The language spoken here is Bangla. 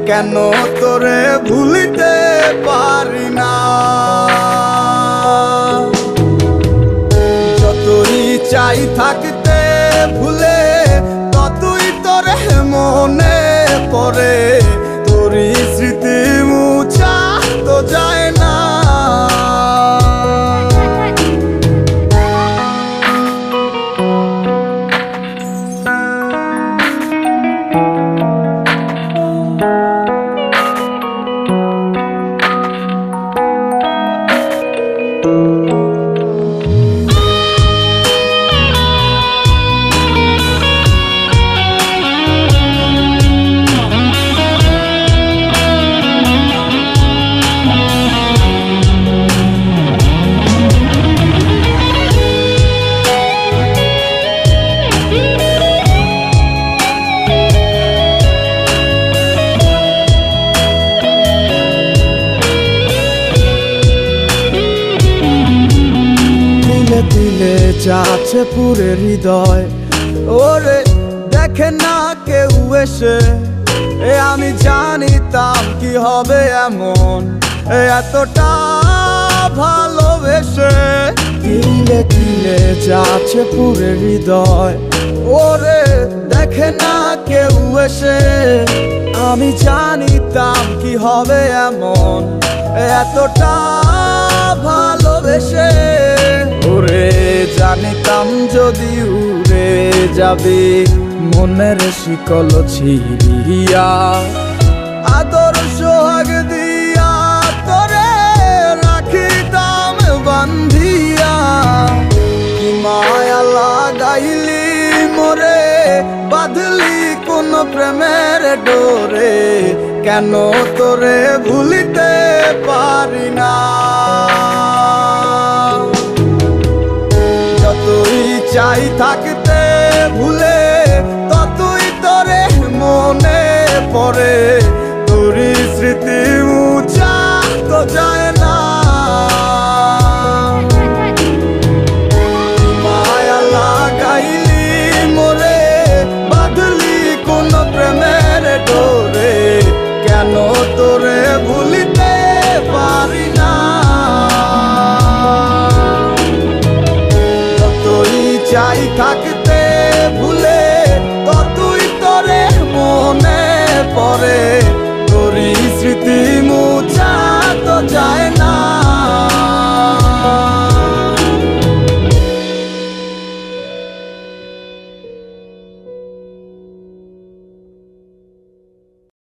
কেন তোরে ভুলিতে পারি না। যতই চাই থাকতে ভুলে, ততই তোরে মনে পড়ে। তোরই স্মৃতি মুছা তো যায় না। দিলে যাচ্ছে পুরে হৃদয়, ওরে দেখে না কেউ এসে। আমি জানিতাম কি হবে এমন, এতটা ভালোবেসে। দিলে দিলে যাচ্ছে পুরে হৃদয়, ওরে দেখে না কেউ এসে। আমি জানিতাম কি হবে এমন, এতটা ভালোবেসে। ওরে জানিতাম যদি উড়ে যাবে মনের শিকল ছিড়িয়া, আদর সোহাগ দিয়া তোরে রাখিতাম বান্ধিয়া। কি মায়া লাগাইলি মোরে, বাঁধলি কোন প্রেমের ডোরে। কেন তোরে ভুলিতে পারি না। যতই চাই থাকতে ভুলে, ততই তোরে মনে পড়ে। তোরই স্মৃতি মুছা তো যায়